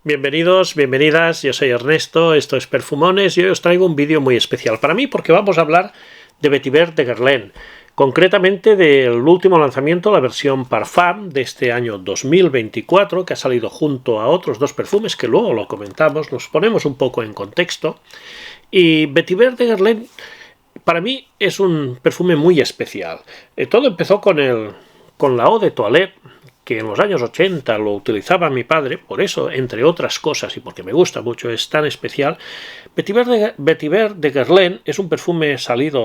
Bienvenidos, bienvenidas, yo soy Ernesto, esto es Perfumones y hoy os traigo un vídeo muy especial para mí porque vamos a hablar de Vetiver de Guerlain, concretamente del último lanzamiento, la versión Parfum de este año 2024, que ha salido junto a otros dos perfumes que luego lo comentamos, los ponemos un poco en contexto. Y Vetiver de Guerlain para mí es un perfume muy especial. Todo empezó con la Eau de Toilette, que en los años 80 lo utilizaba mi padre, por eso, entre otras cosas, y porque me gusta mucho, es tan especial. Vetiver de Guerlain es un perfume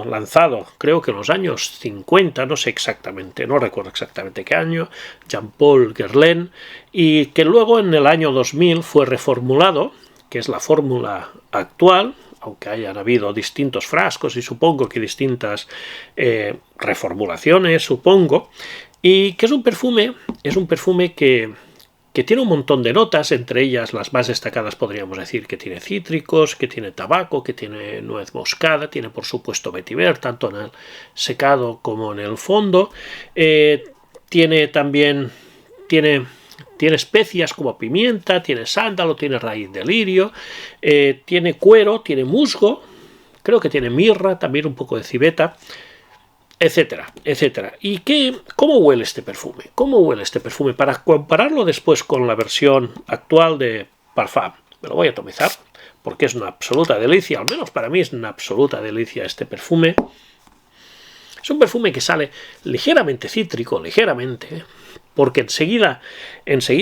lanzado, creo que en los años 50, no sé exactamente, no recuerdo exactamente qué año, Jean-Paul Guerlain, y que luego en el año 2000 fue reformulado, que es la fórmula actual, aunque hayan habido distintos frascos y supongo que distintas reformulaciones, supongo, y que es un perfume que tiene un montón de notas, entre ellas las más destacadas podríamos decir que tiene cítricos, que tiene tabaco, que tiene nuez moscada, tiene por supuesto vetiver, tanto en el secado como en el fondo, tiene especias como pimienta, tiene sándalo, tiene raíz de lirio, tiene cuero, tiene musgo, creo que tiene mirra, también un poco de civeta, etcétera, etcétera. ¿Y cómo huele este perfume? ¿Cómo huele este perfume? Para compararlo después con la versión actual de Parfum, me lo voy a atomizar porque es una absoluta delicia, al menos para mí es una absoluta delicia este perfume. Es un perfume que sale ligeramente cítrico, ligeramente, porque enseguida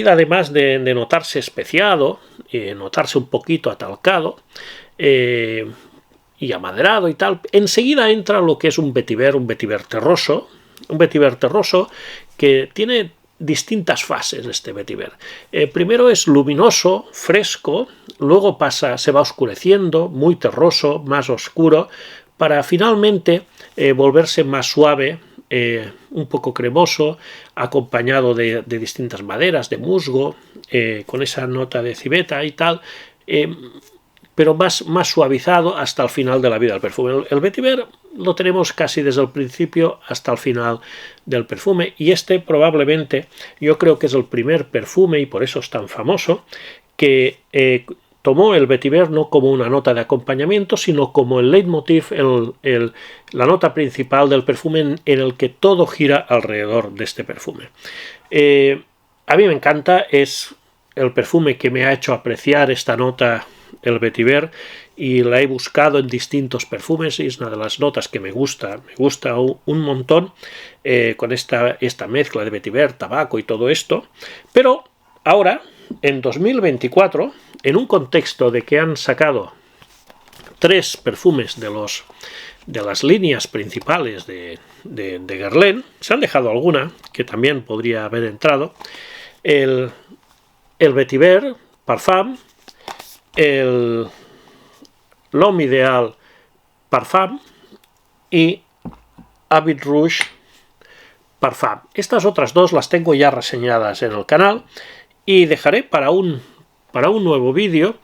además de notarse especiado, notarse un poquito atalcado, y amaderado y tal, enseguida entra lo que es un vetiver terroso, que tiene distintas fases este vetiver. Primero es luminoso, fresco, luego se va oscureciendo, muy terroso, más oscuro, para finalmente volverse más suave, un poco cremoso, acompañado de distintas maderas, de musgo, con esa nota de civeta y tal, pero más suavizado hasta el final de la vida del perfume. El vetiver lo tenemos casi desde el principio hasta el final del perfume, y este probablemente yo creo que es el primer perfume, y por eso es tan famoso, que tomó el vetiver no como una nota de acompañamiento, sino como el leitmotiv, la nota principal del perfume en el que todo gira alrededor de este perfume. A mí me encanta, es el perfume que me ha hecho apreciar esta nota, el vetiver, y la he buscado en distintos perfumes y es una de las notas que me gusta un montón, con esta mezcla de vetiver, tabaco y todo esto. Pero ahora, en 2024, en un contexto de que han sacado 3 perfumes de las líneas principales de Guerlain, se han dejado alguna que también podría haber entrado, el Vetiver Parfum, el L'Homme Ideal Parfum y Habit Rouge Parfum. Estas otras dos las tengo ya reseñadas en el canal y dejaré para un nuevo vídeo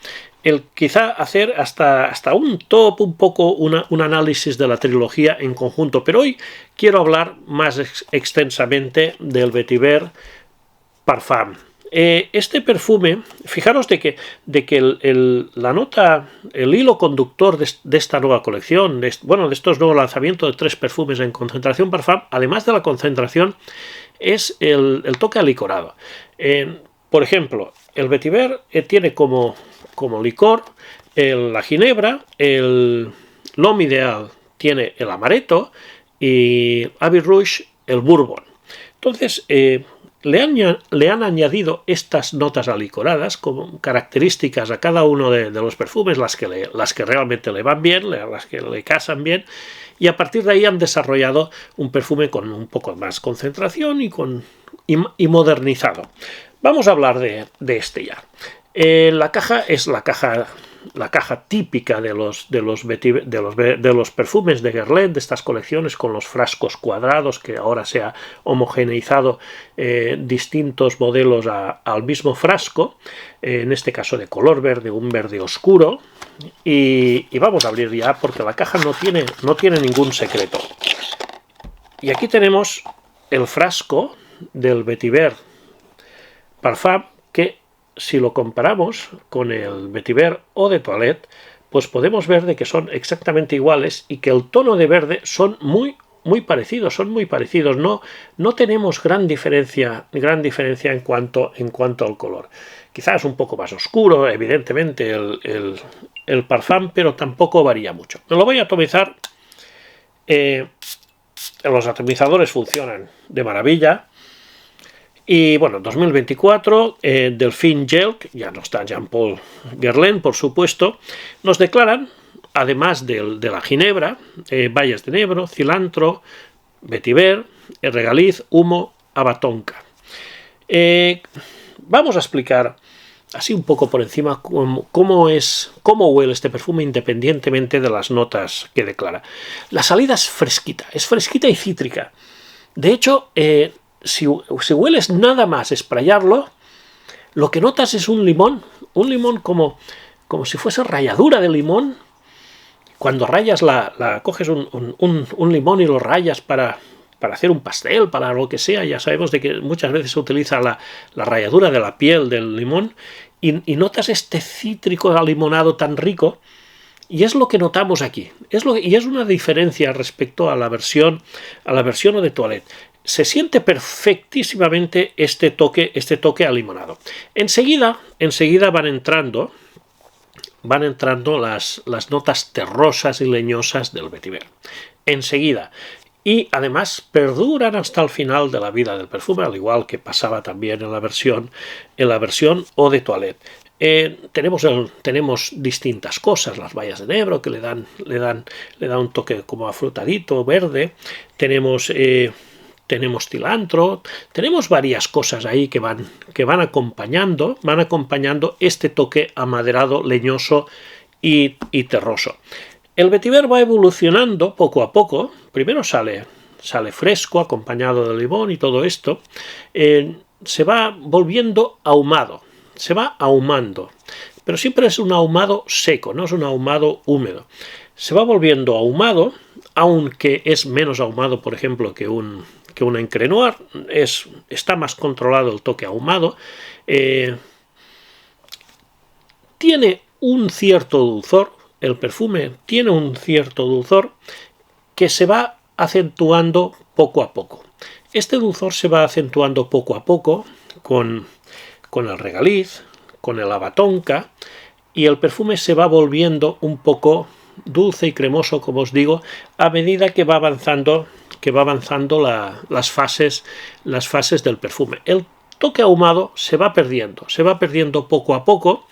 quizá hacer hasta un top, un poco un análisis de la trilogía en conjunto, pero hoy quiero hablar más extensamente del Vetiver Parfum. Este perfume, fijaros de que el hilo conductor de esta nueva colección, de estos nuevos lanzamientos de 3 perfumes en concentración Parfum, además de la concentración, es el toque alicorado. Por ejemplo, el Vetiver tiene como licor la ginebra, el L'Homme Ideal tiene el amaretto y Habit Rouge el bourbon. Entonces, le han añadido estas notas alicoradas como características a cada uno de los perfumes, las que realmente le van bien, las que le casan bien, y a partir de ahí han desarrollado un perfume con un poco más concentración y modernizado. Vamos a hablar de este ya. La caja es la caja típica de los perfumes de Guerlain, de estas colecciones con los frascos cuadrados, que ahora se ha homogeneizado distintos modelos al mismo frasco, en este caso de color verde, un verde oscuro, y vamos a abrir ya porque la caja no tiene ningún secreto. Y aquí tenemos el frasco del Vetiver Parfum, que si lo comparamos con el Vetiver Eau de Toilette, pues podemos ver de que son exactamente iguales y que el tono de verde son muy parecidos, no tenemos gran diferencia en cuanto al color. Quizás un poco más oscuro, evidentemente, el parfum, pero tampoco varía mucho. Me lo voy a atomizar. Los atomizadores funcionan de maravilla. Y bueno, 2024, Delphine Gel, ya no está Jean-Paul Guerlain, por supuesto, nos declaran, además de la ginebra, bayas de enebro, cilantro, vetiver, regaliz, humo, abatonca. Vamos a explicar así un poco por encima cómo huele este perfume independientemente de las notas que declara. La salida es fresquita y cítrica. De hecho, si hueles nada más sprayarlo, lo que notas es un limón como si fuese ralladura de limón. Cuando rayas coges un limón y lo rayas para hacer un pastel, para lo que sea. Ya sabemos de que muchas veces se utiliza la ralladura de la piel del limón y notas este cítrico alimonado tan rico. Y es lo que notamos aquí. Y es una diferencia respecto a la versión Eau de Toilette. Se siente perfectísimamente este toque alimonado. Enseguida van entrando las notas terrosas y leñosas del vetiver. Enseguida. Y además perduran hasta el final de la vida del perfume, al igual que pasaba también en la versión Eau de Toilette. Tenemos distintas cosas, las bayas de enebro que le dan un toque como afrutadito, verde. Tenemos cilantro, tenemos varias cosas ahí que van acompañando este toque amaderado, leñoso y terroso. El vetiver va evolucionando poco a poco. Primero sale fresco, acompañado de limón y todo esto. Se va volviendo ahumado, se va ahumando, pero siempre es un ahumado seco, no es un ahumado húmedo. Se va volviendo ahumado, aunque es menos ahumado, por ejemplo, que un Encre Noir. Está más controlado el toque ahumado. Tiene un cierto dulzor. El perfume tiene un cierto dulzor que se va acentuando poco a poco. Este dulzor se va acentuando poco a poco con el regaliz, con el abatonca, y el perfume se va volviendo un poco dulce y cremoso, como os digo, a medida que va avanzando las fases del perfume. El toque ahumado se va perdiendo poco a poco.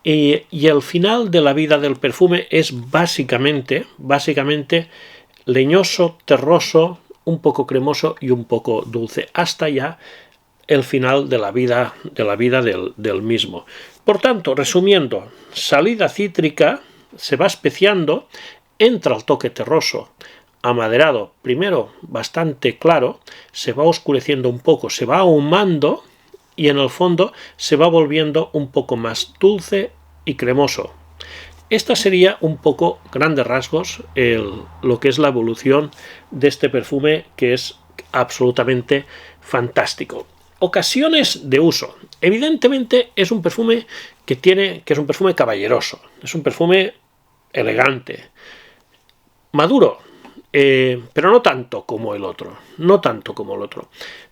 Y el final de la vida del perfume es básicamente leñoso, terroso, un poco cremoso y un poco dulce, hasta ya el final de la vida del mismo. Por tanto, resumiendo, salida cítrica, se va especiando, entra el toque terroso, amaderado, primero bastante claro, se va oscureciendo un poco, se va ahumando, y en el fondo se va volviendo un poco más dulce y cremoso. Esta sería un poco, grandes rasgos, lo que es la evolución de este perfume, que es absolutamente fantástico. Ocasiones de uso. Evidentemente es un perfume que es un perfume caballeroso, es un perfume elegante, maduro, pero no tanto como el otro.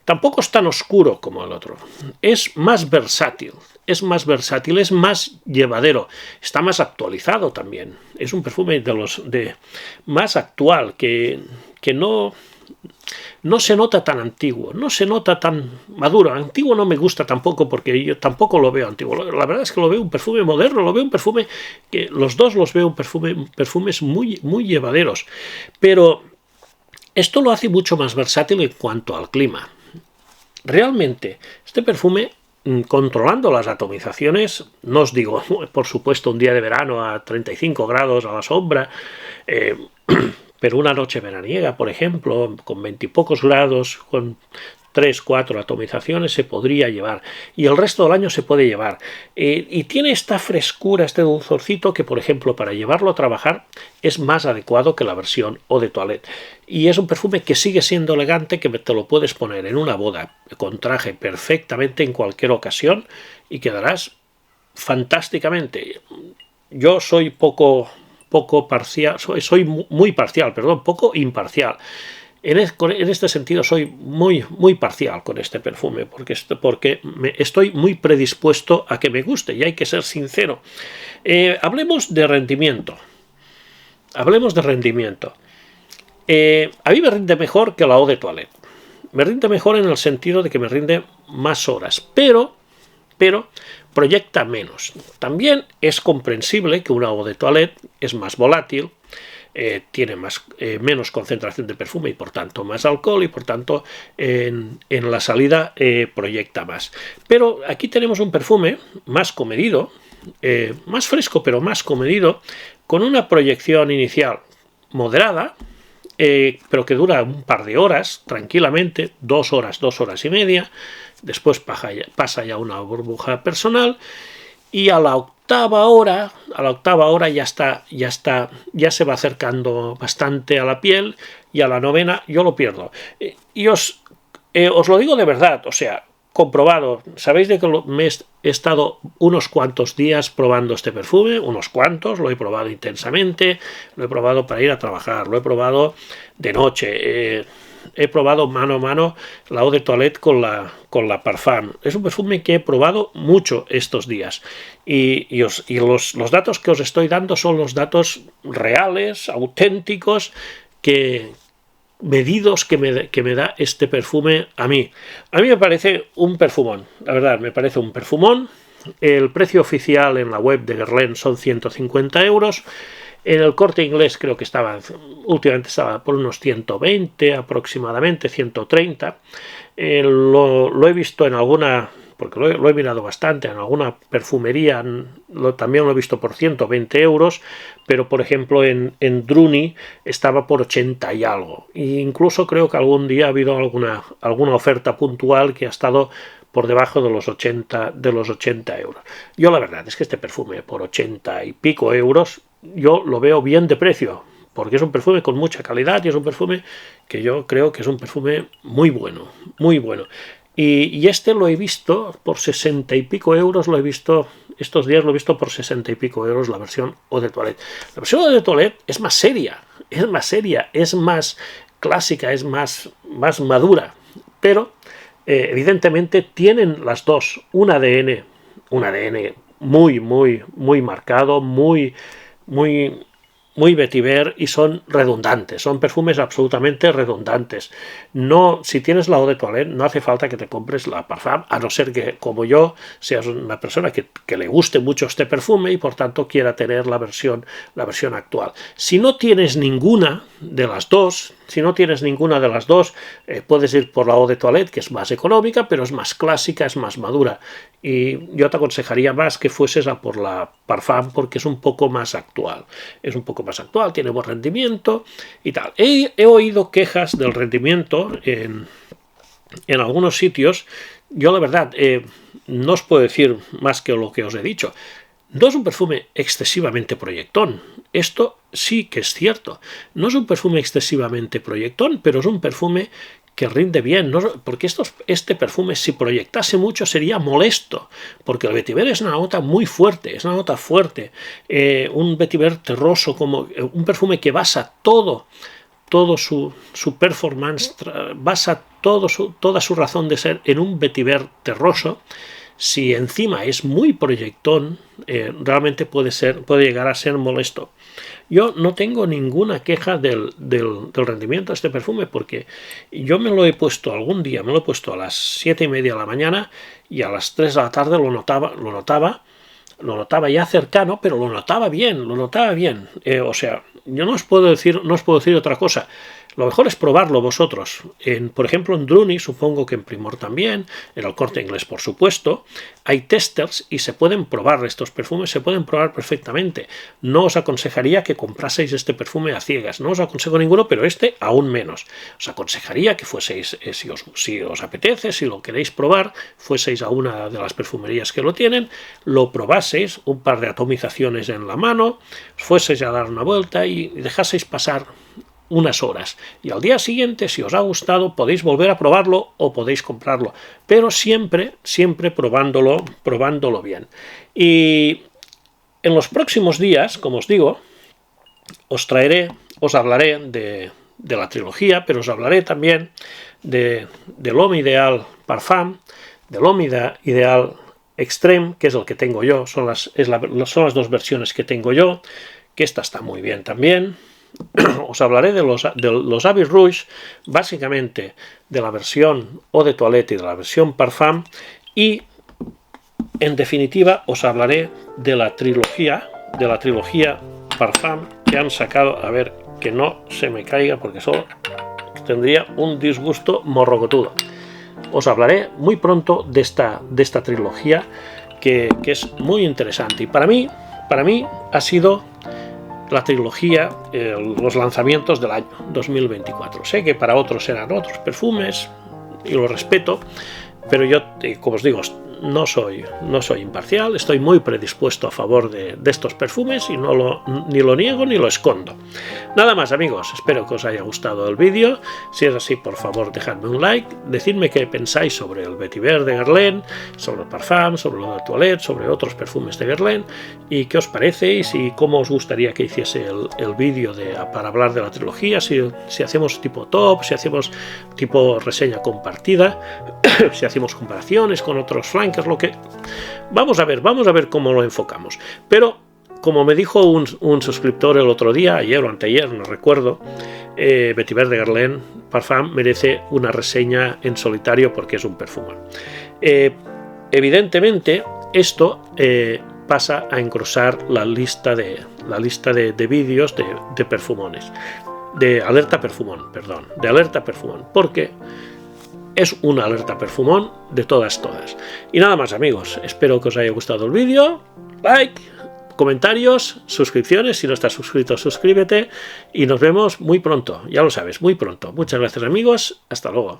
Tampoco es tan oscuro como el otro. Es más versátil, es más llevadero, está más actualizado también. Es un perfume más actual, que no se nota tan antiguo, no se nota tan maduro. Antiguo no me gusta tampoco, porque yo tampoco lo veo antiguo. La verdad es que lo veo un perfume moderno, lo veo un perfume que los dos los veo perfumes muy llevaderos. Pero esto lo hace mucho más versátil en cuanto al clima. Realmente, este perfume, controlando las atomizaciones, no os digo, por supuesto, un día de verano a 35 grados a la sombra, pero una noche veraniega, por ejemplo, con 20 y pocos grados, con 3, 4 atomizaciones se podría llevar, y el resto del año se puede llevar, y tiene esta frescura, este dulzorcito, que por ejemplo para llevarlo a trabajar es más adecuado que la versión Eau de Toilette, y es un perfume que sigue siendo elegante, que te lo puedes poner en una boda con traje perfectamente en cualquier ocasión y quedarás fantásticamente. Yo soy poco parcial, soy muy parcial, perdón, poco imparcial. En este sentido soy muy parcial con este perfume, porque estoy muy predispuesto a que me guste, y hay que ser sincero. Hablemos de rendimiento. Hablemos de rendimiento. A mí me rinde mejor que la Eau de Toilette. Me rinde mejor en el sentido de que me rinde más horas, pero proyecta menos. También es comprensible que una Eau de Toilette es más volátil, tiene menos concentración de perfume y por tanto más alcohol, y por tanto en la salida proyecta más. Pero aquí tenemos un perfume más comedido, más fresco pero más comedido, con una proyección inicial moderada, pero que dura un par de horas tranquilamente, 2 horas, 2 horas y media. Después pasa ya una burbuja personal, y a la octava hora ya se va acercando bastante a la piel, y a la novena yo lo pierdo. Y os lo digo de verdad, o sea, comprobado. Sabéis de que he estado unos cuantos días probando este perfume, unos cuantos, lo he probado intensamente, lo he probado para ir a trabajar, lo he probado de noche, he probado mano a mano la Eau de Toilette con la Parfum. Es un perfume que he probado mucho estos días, y los datos que os estoy dando son los datos reales, auténticos, medidos que me da este perfume a mí. A mí me parece un perfumón, la verdad, me parece un perfumón. El precio oficial en la web de Guerlain son 150 euros. En el Corte Inglés creo que últimamente estaba por unos 120 aproximadamente, 130. Lo he visto en alguna, porque lo he mirado bastante, en alguna perfumería también lo he visto por 120 euros, pero por ejemplo en Druni estaba por 80 y algo. E incluso creo que algún día ha habido alguna oferta puntual que ha estado por debajo de los 80 euros. Yo la verdad es que este perfume por 80 y pico euros yo lo veo bien de precio, porque es un perfume con mucha calidad, y es un perfume que yo creo que es un perfume muy bueno, muy bueno. Y este lo he visto por 60 y pico euros, estos días lo he visto por 60 y pico euros, la versión Eau de Toilette. La versión Eau de Toilette es más seria, es más clásica, es más madura, pero evidentemente tienen las dos un ADN muy marcado, muy vetiver, y son redundantes, son perfumes absolutamente redundantes. Si tienes la Eau de Toilette, no hace falta que te compres la Parfum, a no ser que, como yo, seas una persona que le guste mucho este perfume y por tanto quiera tener la versión actual. Si no tienes ninguna de las dos, puedes ir por la Eau de Toilette, que es más económica, pero es más clásica, es más madura, y yo te aconsejaría más que fueses a por la Parfum, porque es un poco más actual. Tiene buen rendimiento y tal. He oído quejas del rendimiento en algunos sitios. Yo la verdad no os puedo decir más que lo que os he dicho. No es un perfume excesivamente proyectón. Esto sí que es cierto. No es un perfume excesivamente proyectón, pero es un perfume que rinde bien, ¿no? Porque este perfume, si proyectase mucho, sería molesto, porque el vetiver es una nota muy fuerte, un vetiver terroso, como un perfume que basa todo su performance, basa toda su razón de ser en un vetiver terroso. Si encima es muy proyectón, realmente puede llegar a ser molesto. Yo no tengo ninguna queja del rendimiento de este perfume, porque yo me lo he puesto algún día, me lo he puesto a las 7:30 de la mañana, y a las 3 de la tarde lo notaba ya cercano, pero lo notaba bien. O sea, yo no os puedo decir otra cosa. Lo mejor es probarlo vosotros. Por ejemplo, en Druni, supongo que en Primor también, en el Corte Inglés, por supuesto, hay testers y se pueden probar estos perfumes, se pueden probar perfectamente. No os aconsejaría que compraseis este perfume a ciegas, no os aconsejo ninguno, pero este aún menos. Os aconsejaría que fueseis, si os apetece, si lo queréis probar, fueseis a una de las perfumerías que lo tienen, lo probaseis, un par de atomizaciones en la mano, fueseis a dar una vuelta y dejaseis pasar unas horas, y al día siguiente, si os ha gustado, podéis volver a probarlo o podéis comprarlo, pero siempre probándolo bien. Y en los próximos días, como os digo, os hablaré de la trilogía, pero os hablaré también de l'Homme Ideal Parfum, de l'Homme Ideal Extreme, que es el que tengo yo, son las dos versiones que tengo yo, que esta está muy bien también. Os hablaré de los Habits Rouge, básicamente de la versión Eau de Toilette y de la versión Parfum, y en definitiva os hablaré de la trilogía Parfum que han sacado. A ver que no se me caiga porque solo tendría un disgusto morrocotudo. Os hablaré muy pronto de esta trilogía que es muy interesante, y para mí ha sido la trilogía, los lanzamientos del año 2024. Sé que para otros serán otros perfumes y lo respeto, pero yo, como os digo, no soy imparcial, estoy muy predispuesto a favor de estos perfumes y ni lo niego ni lo escondo. Nada más, amigos, espero que os haya gustado el vídeo. Si es así, por favor, dejadme un like, decidme qué pensáis sobre el Vetiver de Guerlain, sobre el Parfum, sobre el de Toilette, sobre otros perfumes de Guerlain, y qué os parece y cómo os gustaría que hiciese el vídeo para hablar de la trilogía, si hacemos tipo top, si hacemos tipo reseña compartida, si hacemos comparaciones con otros flankers, vamos a ver cómo lo enfocamos. Pero como me dijo un suscriptor el otro día, ayer o anteayer, no recuerdo, Vetiver de Guerlain Parfum merece una reseña en solitario porque es un perfume. Evidentemente esto pasa a engrosar la lista de vídeos de perfumones, de alerta perfumón, porque es una alerta perfumón de todas. Y nada más, amigos, espero que os haya gustado el vídeo. Like, comentarios, suscripciones, si no estás suscrito, suscríbete, y nos vemos muy pronto, ya lo sabes, muy pronto. Muchas gracias, amigos, hasta luego.